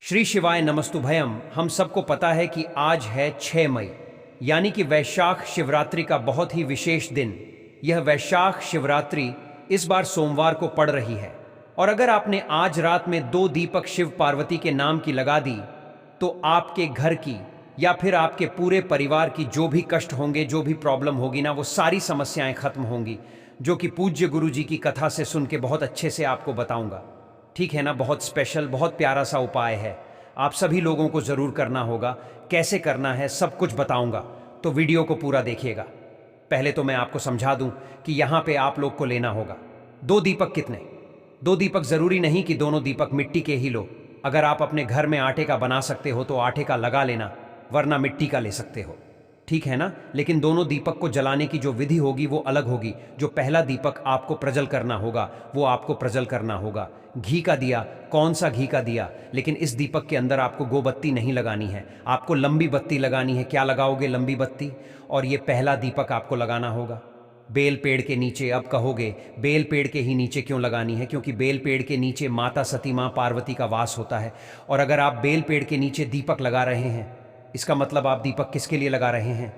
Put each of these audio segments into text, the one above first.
श्री शिवाय नमस्तुभयम। हम सबको पता है कि आज है 6 मई, यानी कि वैशाख शिवरात्रि का बहुत ही विशेष दिन। यह वैशाख शिवरात्रि इस बार सोमवार को पड़ रही है, और अगर आपने आज रात में 2 दीपक शिव पार्वती के नाम की लगा दी तो आपके घर की या फिर आपके पूरे परिवार की जो भी कष्ट होंगे, जो भी प्रॉब्लम होगी ना, वो सारी समस्याएं खत्म होंगी, जो कि पूज्य गुरु जी की कथा से सुन के बहुत अच्छे से आपको बताऊंगा। ठीक है ना। बहुत स्पेशल, बहुत प्यारा सा उपाय है, आप सभी लोगों को ज़रूर करना होगा। कैसे करना है सब कुछ बताऊंगा, तो वीडियो को पूरा देखिएगा। पहले तो मैं आपको समझा दूं कि यहाँ पे आप लोग को लेना होगा 2 दीपक। कितने? 2 दीपक ज़रूरी नहीं कि दोनों दीपक मिट्टी के ही लो। अगर आप अपने घर में आटे का बना सकते हो तो आटे का लगा लेना, वरना मिट्टी का ले सकते हो। ठीक है ना। लेकिन दोनों दीपक को जलाने की जो विधि होगी वो अलग होगी। जो पहला दीपक आपको प्रज्वल करना होगा वो आपको प्रज्वल करना होगा घी का दिया। कौन सा घी का दिया? लेकिन इस दीपक के अंदर आपको गोबत्ती नहीं लगानी है, आपको लंबी बत्ती लगानी है। क्या लगाओगे? लंबी बत्ती। और ये पहला दीपक आपको लगाना होगा बेल पेड़ के नीचे। अब कहोगे बेल पेड़ के ही नीचे क्यों लगानी है? क्योंकि बेल पेड़ के नीचे माता सती माँ पार्वती का वास होता है। और अगर आप बेल पेड़ के नीचे दीपक लगा रहे हैं, इसका मतलब आप दीपक किसके लिए लगा रहे हैं?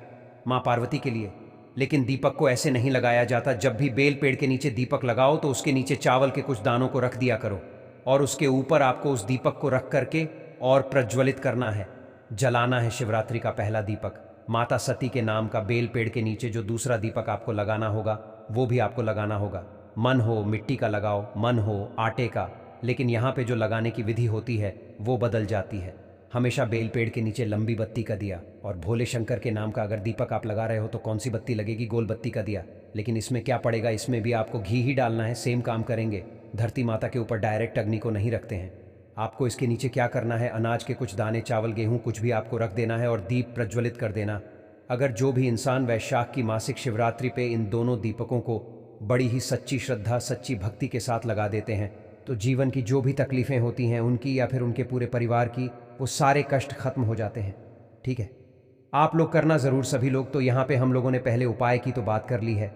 माँ पार्वती के लिए। लेकिन दीपक को ऐसे नहीं लगाया जाता। जब भी बेल पेड़ के नीचे दीपक लगाओ तो उसके नीचे चावल के कुछ दानों को रख दिया करो, और उसके ऊपर आपको उस दीपक को रख करके और प्रज्वलित करना है, जलाना है शिवरात्रि का पहला दीपक। माता सती के नाम का बेल पेड़ के नीचे जो दूसरा दीपक आपको लगाना होगा वो भी आपको लगाना होगा। मन हो मिट्टी का लगाओ, मन हो आटे का, लेकिन यहाँ पे जो लगाने की विधि होती है वो बदल जाती है। हमेशा बेल पेड़ के नीचे लंबी बत्ती का दिया, और भोले शंकर के नाम का अगर दीपक आप लगा रहे हो तो कौन सी बत्ती लगेगी? गोल बत्ती का दिया। लेकिन इसमें क्या पड़ेगा? इसमें भी आपको घी ही डालना है। सेम काम करेंगे। धरती माता के ऊपर डायरेक्ट अग्नि को नहीं रखते हैं। आपको इसके नीचे क्या करना है? अनाज के कुछ दाने, चावल, गेहूं, कुछ भी आपको रख देना है और दीप प्रज्वलित कर देना। अगर जो भी इंसान वैशाख की मासिक शिवरात्रि पे इन दोनों दीपकों को बड़ी ही सच्ची श्रद्धा, सच्ची भक्ति के साथ लगा देते हैं तो जीवन की जो भी तकलीफ़ें होती हैं उनकी या फिर उनके पूरे परिवार की, वो सारे कष्ट खत्म हो जाते हैं। ठीक है, आप लोग करना ज़रूर सभी लोग। तो यहाँ पे हम लोगों ने पहले उपाय की तो बात कर ली है,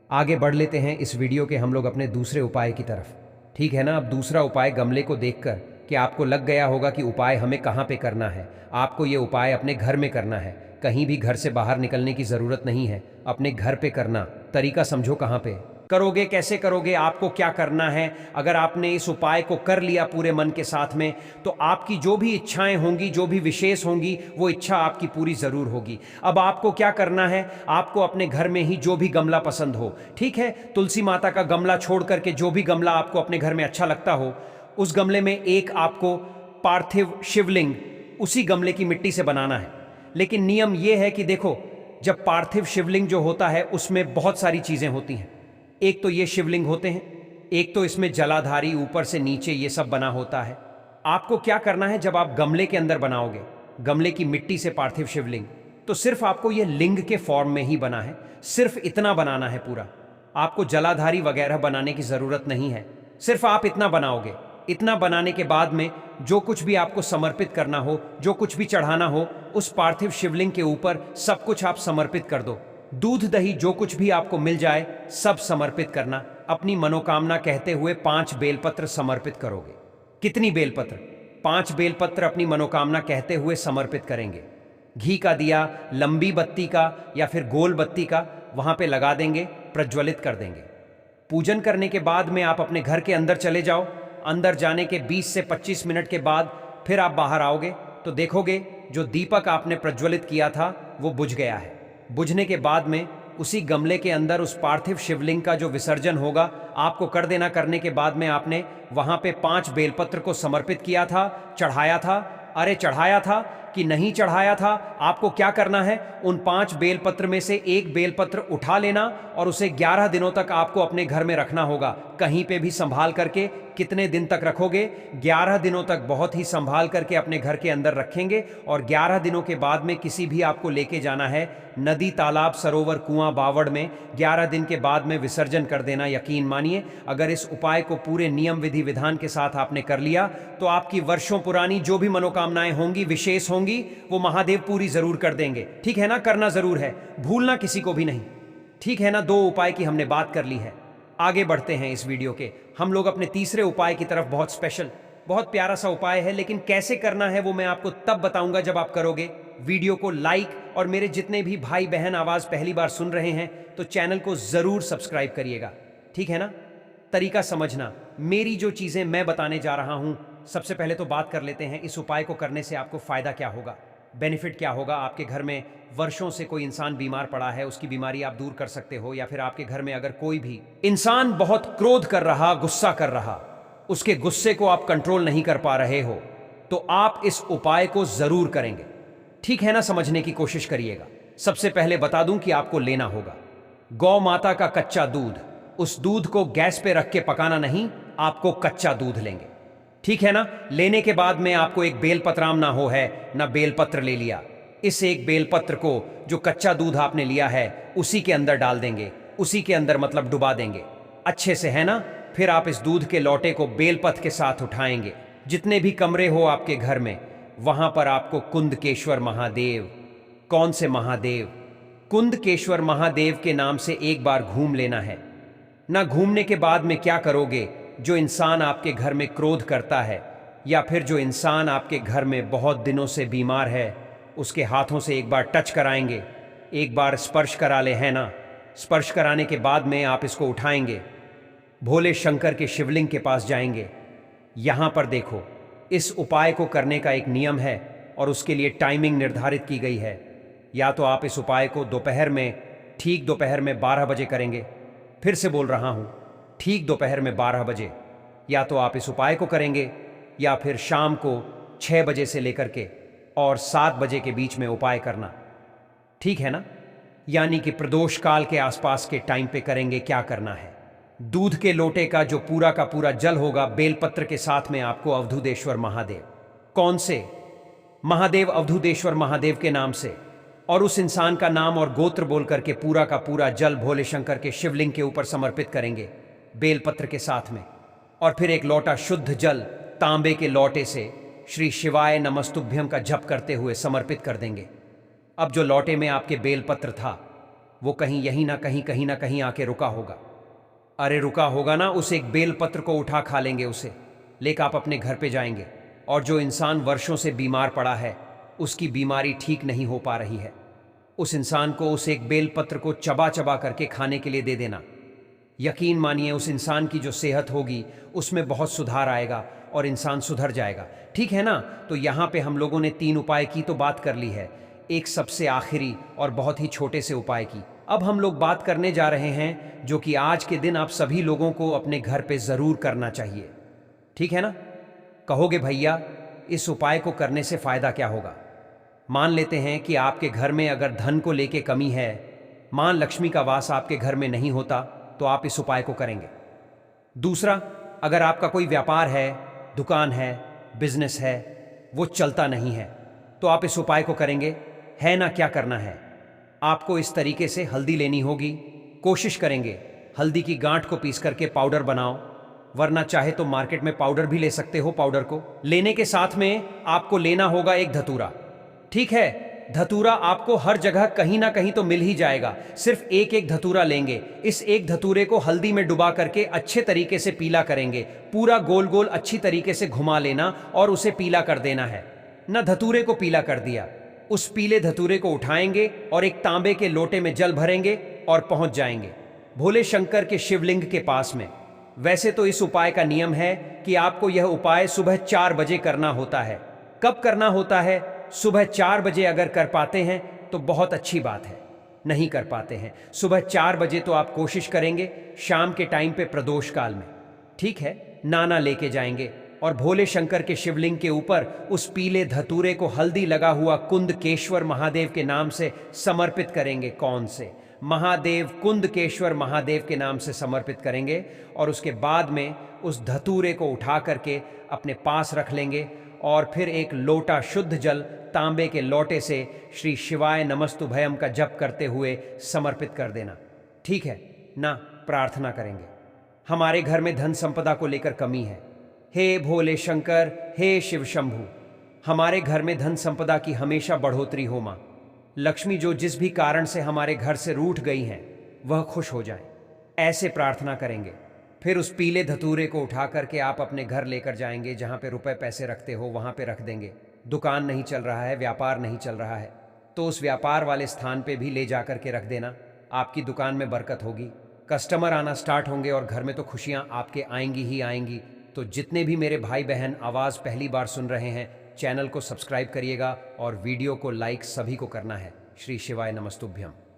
आगे बढ़ लेते हैं इस वीडियो के हम लोग अपने दूसरे उपाय की तरफ। ठीक है ना। अब दूसरा उपाय गमले को देखकर कि आपको लग गया होगा कि उपाय हमें कहाँ पे करना है। आपको ये उपाय अपने घर में करना है, कहीं भी घर से बाहर निकलने की ज़रूरत नहीं है, अपने घर पे करना। तरीका समझो कहाँ पे करोगे, कैसे करोगे, आपको क्या करना है। अगर आपने इस उपाय को कर लिया पूरे मन के साथ में तो आपकी जो भी इच्छाएं होंगी, जो भी विशेष होंगी, वो इच्छा आपकी पूरी ज़रूर होगी। अब आपको क्या करना है? आपको अपने घर में ही जो भी गमला पसंद हो, ठीक है, तुलसी माता का गमला छोड़ करके जो भी गमला आपको अपने घर में अच्छा लगता हो, उस गमले में एक आपको पार्थिव शिवलिंग उसी गमले की मिट्टी से बनाना है। लेकिन नियम यह है कि देखो, जब पार्थिव शिवलिंग जो होता है उसमें बहुत सारी चीज़ें होती हैं। एक तो ये शिवलिंग होते हैं, एक तो इसमें जलाधारी ऊपर से नीचे ये सब बना होता है। आपको क्या करना है? जब आप गमले के अंदर बनाओगे, गमले की मिट्टी से पार्थिव शिवलिंग, तो सिर्फ आपको ये लिंग के फॉर्म में ही बना है, सिर्फ इतना बनाना है पूरा। आपको जलाधारी वगैरह बनाने की ज़रूरत नहीं है, सिर्फ आप इतना बनाओगे। इतना बनाने के बाद में जो कुछ भी आपको समर्पित करना हो, जो कुछ भी चढ़ाना हो, उस पार्थिव शिवलिंग के ऊपर सब कुछ आप समर्पित कर दो। दूध दही जो कुछ भी आपको मिल जाए सब समर्पित करना। अपनी मनोकामना कहते हुए 5 बेलपत्र समर्पित करोगे। कितनी बेलपत्र? 5 बेलपत्र अपनी मनोकामना कहते हुए समर्पित करेंगे। घी का दिया, लंबी बत्ती का या फिर गोल बत्ती का वहां पे लगा देंगे, प्रज्वलित कर देंगे। पूजन करने के बाद में आप अपने घर के अंदर चले जाओ। अंदर जाने के 20 से 25 मिनट के बाद फिर आप बाहर आओगे तो देखोगे जो दीपक आपने प्रज्वलित किया था वो बुझ गया है। बुझने के बाद में उसी गमले के अंदर उस पार्थिव शिवलिंग का जो विसर्जन होगा आपको कर देना। करने के बाद में आपने वहां पे 5 बेलपत्र को समर्पित किया था, चढ़ाया था। अरे चढ़ाया था कि नहीं चढ़ाया था, आपको क्या करना है? उन 5 बेलपत्र में से एक बेलपत्र उठा लेना और उसे 11 दिनों तक आपको अपने घर में रखना होगा, कहीं पे भी संभाल करके। कितने दिन तक रखोगे? 11 दिनों तक बहुत ही संभाल करके अपने घर के अंदर रखेंगे। और 11 दिनों के बाद में किसी भी आपको लेके जाना है नदी, तालाब, सरोवर, कुआं, बावड़ में 11 दिन के बाद में विसर्जन कर देना। यकीन मानिए, अगर इस उपाय को पूरे नियम विधि विधान के साथ आपने कर लिया तो आपकी वर्षों पुरानी जो भी मनोकामनाएं होंगी, विशेष होंगी, वो महादेव पूरी जरूर कर देंगे। ठीक है ना। करना जरूर है, भूलना किसी को भी नहीं। ठीक है ना। 2 उपाय की हमने बात कर ली है। आगे बढ़ते हैं इस वीडियो के हम लोग अपने तीसरे उपाय की तरफ। बहुत स्पेशल, बहुत प्यारा सा उपाय है, लेकिन कैसे करना है वो मैं आपको तब बताऊंगा जब आप करोगे वीडियो को लाइक, और मेरे जितने भी भाई बहन आवाज पहली बार सुन रहे हैं तो चैनल को जरूर सब्सक्राइब करिएगा, ठीक है ना। तरीका समझना, मेरी जो चीजें मैं बताने जा रहा हूं, सबसे पहले तो बात कर लेते हैं इस उपाय को करने से आपको फायदा क्या होगा, बेनिफिट क्या होगा। आपके घर में वर्षों से कोई इंसान बीमार पड़ा है, उसकी बीमारी आप दूर कर सकते हो, या फिर आपके घर में अगर कोई भी इंसान बहुत क्रोध कर रहा, गुस्सा कर रहा, उसके गुस्से को आप कंट्रोल नहीं कर पा रहे हो, तो आप इस उपाय को जरूर करेंगे, ठीक है ना। समझने की कोशिश करिएगा। सबसे पहले बता दूं कि आपको लेना होगा गौ माता का कच्चा दूध। उस दूध को गैस पे रख के पकाना नहीं, आपको कच्चा दूध लेंगे, ठीक है ना। लेने के बाद में आपको एक बेलपत्राम ना हो है ना बेलपत्र ले लिया। इस एक बेलपत्र को जो कच्चा दूध आपने लिया है उसी के अंदर डाल देंगे, उसी के अंदर मतलब डुबा देंगे अच्छे से, है ना। फिर आप इस दूध के लोटे को बेलपत्र के साथ उठाएंगे। जितने भी कमरे हो आपके घर में, वहां पर आपको कुंदकेश्वर महादेव, कौन से महादेव, कुंदकेश्वर महादेव के नाम से एक बार घूम लेना है ना। घूमने के बाद में क्या करोगे, जो इंसान आपके घर में क्रोध करता है, या फिर जो इंसान आपके घर में बहुत दिनों से बीमार है, उसके हाथों से एक बार टच कराएंगे, एक बार स्पर्श करा ले, है ना। स्पर्श कराने के बाद में आप इसको उठाएंगे, भोले शंकर के शिवलिंग के पास जाएंगे। यहां पर देखो, इस उपाय को करने का एक नियम है और उसके लिए टाइमिंग निर्धारित की गई है। या तो आप इस उपाय को दोपहर में, ठीक दोपहर में 12 बजे करेंगे। फिर से बोल रहा हूं, ठीक दोपहर में 12 बजे। या तो आप इस उपाय को करेंगे, या फिर शाम को 6 बजे से लेकर के और 7 बजे के बीच में उपाय करना, ठीक है ना। यानी कि प्रदोष काल के आसपास के टाइम पे करेंगे। क्या करना है, दूध के लोटे का जो पूरा का पूरा जल होगा, बेलपत्र के साथ में आपको अवधूतेश्वर महादेव, कौन से महादेव, अवधूतेश्वर महादेव के नाम से, और उस इंसान का नाम और गोत्र बोल करके पूरा का पूरा जल भोले शंकर के शिवलिंग के ऊपर समर्पित करेंगे बेलपत्र के साथ में। और फिर एक लोटा शुद्ध जल तांबे के लोटे से श्री शिवाय नमस्तुभ्यम का जप करते हुए समर्पित कर देंगे। अब जो लोटे में आपके बेलपत्र था, वो कहीं यहीं ना कहीं, कहीं ना कहीं आके रुका होगा। अरे रुका होगा ना, उस एक बेलपत्र को उठा खा लेंगे, उसे लेकर आप अपने घर पे जाएंगे। और जो इंसान वर्षों से बीमार पड़ा है, उसकी बीमारी ठीक नहीं हो पा रही है, उस इंसान को उस एक बेलपत्र को चबा चबा करके खाने के लिए दे देना। यकीन मानिए, उस इंसान की जो सेहत होगी उसमें बहुत सुधार आएगा और इंसान सुधर जाएगा, ठीक है ना। तो यहाँ पे हम लोगों ने 3 उपाय की तो बात कर ली है, एक सबसे आखिरी और बहुत ही छोटे से उपाय की। अब हम लोग बात करने जा रहे हैं जो कि आज के दिन आप सभी लोगों को अपने घर पे जरूर करना चाहिए, ठीक है ना। कहोगे भैया इस उपाय को करने से फायदा क्या होगा। मान लेते हैं कि आपके घर में अगर धन को लेके कमी है, मां लक्ष्मी का वास आपके घर में नहीं होता, तो आप इस उपाय को करेंगे। दूसरा, अगर आपका कोई व्यापार है, दुकान है, बिजनेस है, वो चलता नहीं है, तो आप इस उपाय को करेंगे, है ना। क्या करना है, आपको इस तरीके से हल्दी लेनी होगी। कोशिश करेंगे हल्दी की गांठ को पीस करके पाउडर बनाओ, वरना चाहे तो मार्केट में पाउडर भी ले सकते हो। पाउडर को लेने के साथ में आपको लेना होगा एक धतूरा, ठीक है। धतूरा आपको हर जगह कहीं ना कहीं तो मिल ही जाएगा, सिर्फ एक एक धतूरा लेंगे। इस एक धतूरे को हल्दी में डुबा करके अच्छे तरीके से पीला करेंगे, पूरा गोल गोल अच्छी तरीके से घुमा लेना और उसे पीला कर देना है ना। धतूरे को पीला कर दिया, उस पीले धतूरे को उठाएंगे और एक तांबे के लोटे में जल भरेंगे और पहुंच जाएंगे भोले शंकर के शिवलिंग के पास में। वैसे तो इस उपाय का नियम है कि आपको यह उपाय सुबह 4 बजे करना होता है। कब करना होता है, सुबह 4 बजे अगर कर पाते हैं तो बहुत अच्छी बात है, नहीं कर पाते हैं सुबह 4 बजे तो आप कोशिश करेंगे शाम के टाइम पे प्रदोष काल में, ठीक है। नाना लेके जाएंगे और भोले शंकर के शिवलिंग के ऊपर उस पीले धतूरे को हल्दी लगा हुआ कुंदकेश्वर महादेव के नाम से समर्पित करेंगे। कौन से महादेव, कुंदकेश्वर महादेव के नाम से समर्पित करेंगे। और उसके बाद में उस धतूरे को उठा करके अपने पास रख लेंगे और फिर एक लोटा शुद्ध जल तांबे के लोटे से श्री शिवाय नमस्तुभयम का जप करते हुए समर्पित कर देना, ठीक है ना। प्रार्थना करेंगे, हमारे घर में धन संपदा को लेकर कमी है, हे भोले शंकर, हे शिव शंभु, हमारे घर में धन संपदा की हमेशा बढ़ोतरी हो। माँ लक्ष्मी जो जिस भी कारण से हमारे घर से रूठ गई हैं, वह खुश हो जाए, ऐसे प्रार्थना करेंगे, फिर उस पीले धतूरे को उठा करके आप अपने घर लेकर जाएंगे, जहाँ पे रुपए पैसे रखते हो वहाँ पे रख देंगे। दुकान नहीं चल रहा है, व्यापार नहीं चल रहा है, तो उस व्यापार वाले स्थान पे भी ले जा करके रख देना। आपकी दुकान में बरकत होगी, कस्टमर आना स्टार्ट होंगे और घर में तो खुशियाँ आपके आएंगी ही आएंगी। तो जितने भी मेरे भाई बहन आवाज़ पहली बार सुन रहे हैं, चैनल को सब्सक्राइब करिएगा और वीडियो को लाइक सभी को करना है। श्री शिवाय नमस्तुभ्यम।